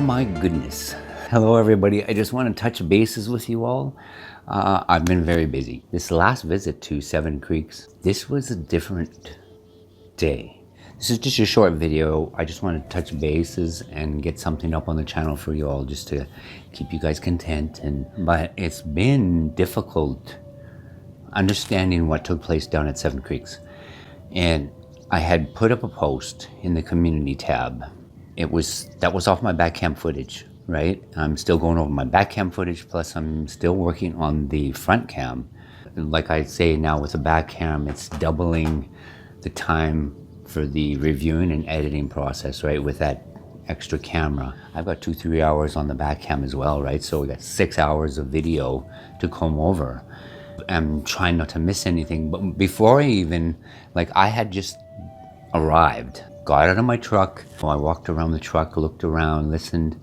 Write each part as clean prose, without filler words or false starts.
my goodness. Hello everybody, I just want to touch bases with you all. I've been very busy. This last visit to Seven Creeks, this was a different day. This is just a short video. I just want to touch bases and get something up on the channel for you all just to keep you guys content. But it's been difficult understanding what took place down at Seven Creeks. And I had put up a post in the community tab. That was off my back cam footage, right? I'm still going over my back cam footage, plus I'm still working on the front cam. Like I say now with the back cam, it's doubling the time for the reviewing and editing process, right? With that extra camera. I've got 2-3 hours on the back cam as well, right? So we got 6 hours of video to comb over. I'm trying not to miss anything, but before I had just arrived, got out of my truck. I walked around the truck, looked around, listened,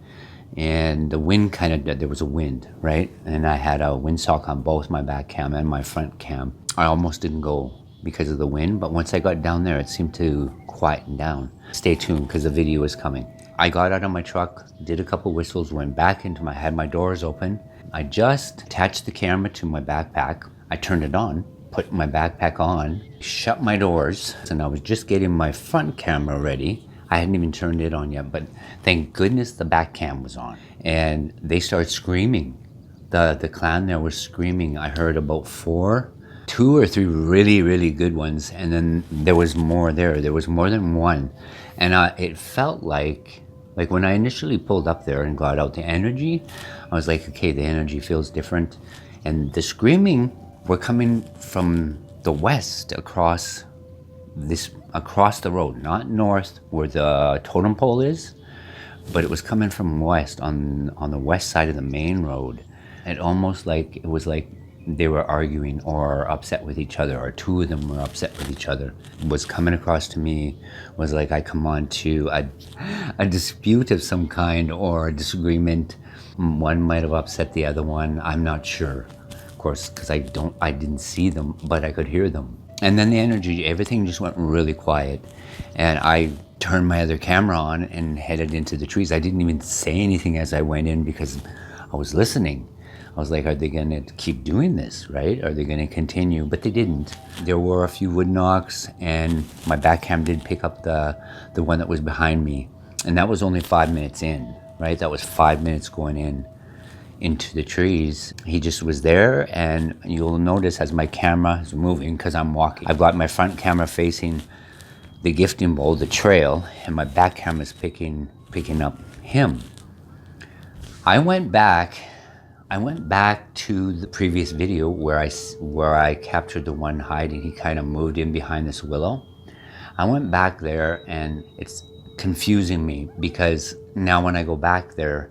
and the wind there was a wind, right? And I had a windsock on both my back cam and my front cam. I almost didn't go because of the wind, but once I got down there, it seemed to quieten down. Stay tuned because the video is coming. I got out of my truck, did a couple whistles, went back had my doors open. I just attached the camera to my backpack. I turned it on, put my backpack on, shut my doors, and I was just getting my front camera ready. I hadn't even turned it on yet, but thank goodness the back cam was on. And they started screaming. The clan there was screaming. I heard about 2 or 3 really, really good ones, and then there was more there. There was more than one. And it felt like when I initially pulled up there and got out the energy, I was like, okay, the energy feels different. And the screaming were coming from the west across the road, not north where the totem pole is, but it was coming from west on the west side of the main road. It was like they were arguing or upset with each other, or 2 of them were upset with each other. Was coming across to me was like I come on to a dispute of some kind or a disagreement. One might have upset the other one. I'm not sure, of course, because I didn't see them, but I could hear them. And then the energy, everything just went really quiet. And I turned my other camera on and headed into the trees. I didn't even say anything as I went in because I was listening. I was like, are they going to keep doing this, right? Are they going to continue? But they didn't. There were a few wood knocks, and my back cam did pick up the one that was behind me. And that was only 5 minutes in, right? That was 5 minutes going into the trees. He just was there, and you'll notice as my camera is moving, because I'm walking, I've got my front camera facing the gifting bowl, the trail, and my back camera is picking up him. I went back to the previous video where I captured the one hiding. He kind of moved in behind this willow. I went back there, and it's confusing me because now when I go back there,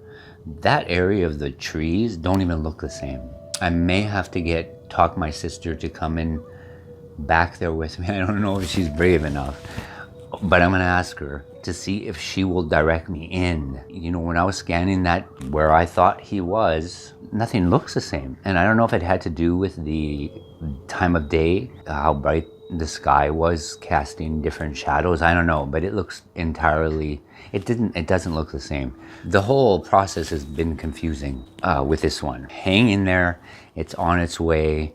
that area of the trees don't even look the same. I may have to talk my sister to come in back there with me. I don't know if she's brave enough, but I'm gonna ask her to see if she will direct me in. You know, when I was scanning that where I thought he was, nothing looks the same. And I don't know if it had to do with the time of day, how bright the sky was casting different shadows. I don't know, but it looks entirely, it doesn't look the same. The whole process has been confusing with this one. Hang in there, it's on its way.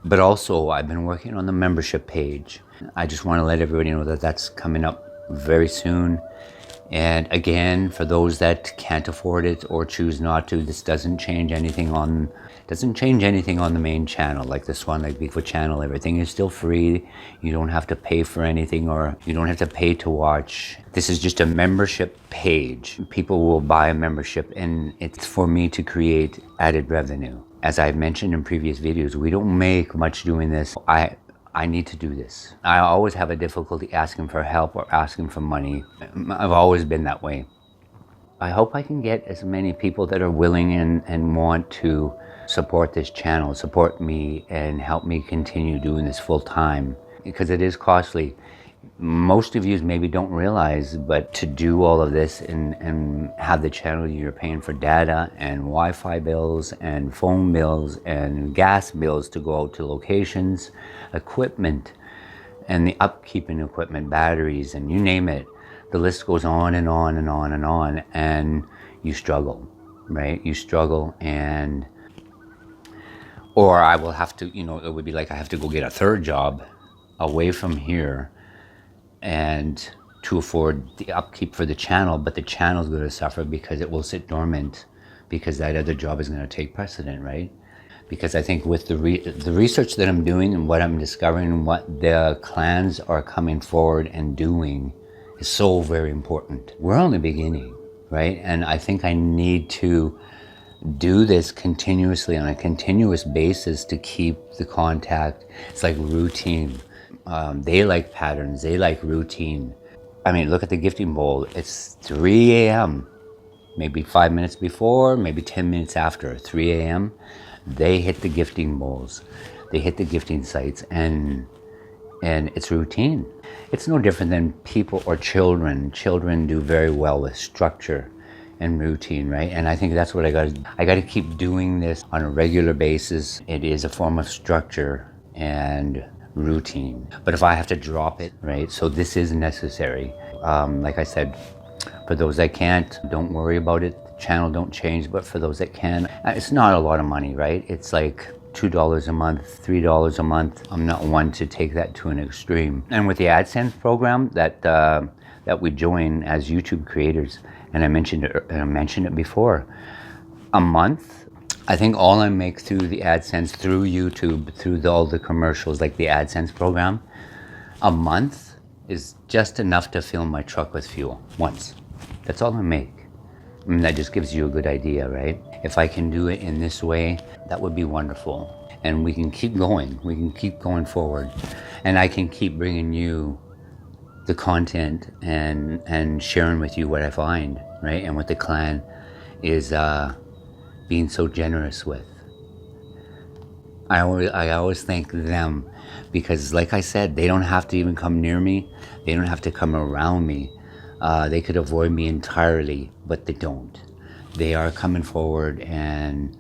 But also I've been working on the membership page. I just want to let everybody know that that's coming up very soon. And again, for those that can't afford it or choose not to, this doesn't change anything on the main channel, like this one, like BIGFOOT channel. Everything is still free. You don't have to pay for anything, or you don't have to pay to watch. This is just a membership page. People will buy a membership, and it's for me to create added revenue. As I've mentioned in previous videos, we don't make much doing this. I need to do this. I always have a difficulty asking for help or asking for money. I've always been that way. I hope I can get as many people that are willing and want to support this channel, support me, and help me continue doing this full time, because it is costly. Most of you maybe don't realize, but to do all of this and have the channel, you're paying for data and Wi-Fi bills and phone bills and gas bills to go out to locations, equipment, and the upkeeping equipment, batteries, and you name it. The list goes on and on and on and on. And you struggle, right? You struggle, and or I will have to, it would be like I have to go get a third job away from here and to afford the upkeep for the channel, but the channel is going to suffer because it will sit dormant because that other job is going to take precedent, right? Because I think with the research that I'm doing and what I'm discovering and what the clans are coming forward and doing is so very important. We're only beginning, right? And I think I need to do this continuously on a continuous basis to keep the contact. It's like routine. They like patterns, they like routine. I mean, look at the gifting bowl. It's 3 a.m. Maybe 5 minutes before, maybe 10 minutes after, 3 a.m. They hit the gifting bowls. They hit the gifting sites, and it's routine. It's no different than people or children. Children do very well with structure and routine, right? And I think that's what I got to keep doing this on a regular basis. It is a form of structure and routine. But if I have to drop it, right? So this is necessary. Like I said, for those that can't, don't worry about it. The channel don't change, but for those that can, it's not a lot of money, right? It's like $2 a month, $3 a month. I'm not one to take that to an extreme. And with the AdSense program that we join as YouTube creators, and I mentioned it before, a month, I think all I make through the AdSense, through YouTube, through all the commercials, like the AdSense program, a month is just enough to fill my truck with fuel once. That's all I make. I mean, that just gives you a good idea, right? If I can do it in this way, that would be wonderful. And we can keep going. We can keep going forward. And I can keep bringing you the content and sharing with you what I find, right? And what the clan is being so generous with. I always thank them because, like I said, they don't have to even come near me. They don't have to come around me. They could avoid me entirely, but they don't. They are coming forward, and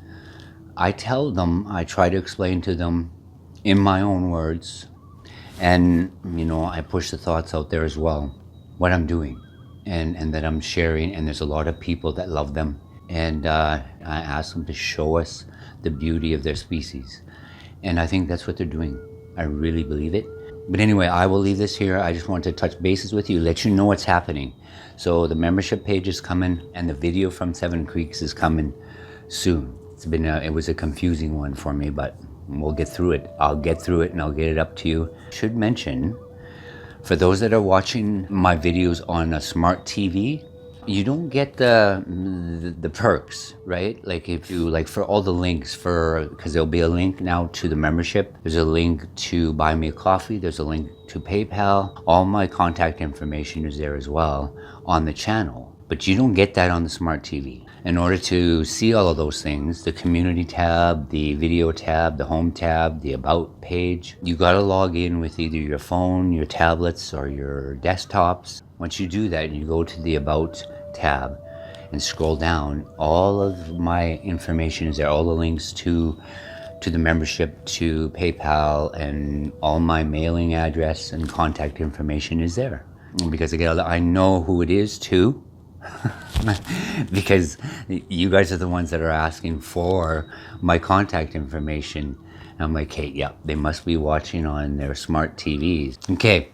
I tell them, I try to explain to them in my own words, and I push the thoughts out there as well, what I'm doing and that I'm sharing, and there's a lot of people that love them, and I ask them to show us the beauty of their species, and I think that's what they're doing. I really believe it. But anyway, I will leave this here. I just wanted to touch bases with you, let you know what's happening. So the membership page is coming, and the video from Seven Creeks is coming soon. It was a confusing one for me, but we'll get through it. I'll get through it and I'll get it up to you. Should mention, for those that are watching my videos on a smart TV, you don't get the perks, right? Like if you, like for all the links because there'll be a link now to the membership. There's a link to buy me a coffee. There's a link to PayPal. All my contact information is there as well on the channel, but you don't get that on the smart TV. In order to see all of those things, the community tab, the video tab, the home tab, the about page, you gotta log in with either your phone, your tablets, or your desktops. Once you do that, you go to the about tab and scroll down. All of my information is there, all the links to the membership, to PayPal, and all my mailing address and contact information is there. Because again, I know who it is too. Because you guys are the ones that are asking for my contact information. And I'm like, hey, yeah, they must be watching on their smart TVs. Okay,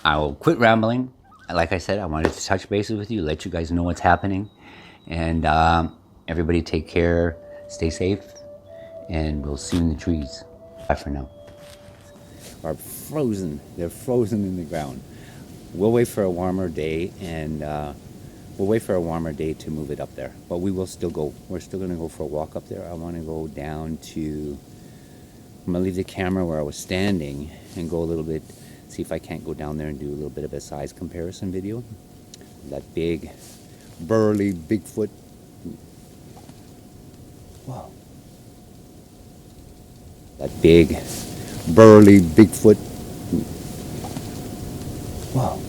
I will quit rambling. Like I said, I wanted to touch bases with you, let you guys know what's happening. And everybody take care, stay safe, and we'll see you in the trees. Bye for now. Are frozen. They're frozen in the ground. We'll wait for a warmer day, and we'll wait for a warmer day to move it up there. But we will still go. We're still going to go for a walk up there. I want to go down to... I'm going to leave the camera where I was standing and go a little bit, see if I can't go down there and do a little bit of a size comparison video. That big, burly Bigfoot. Wow. That big, burly Bigfoot. Wow.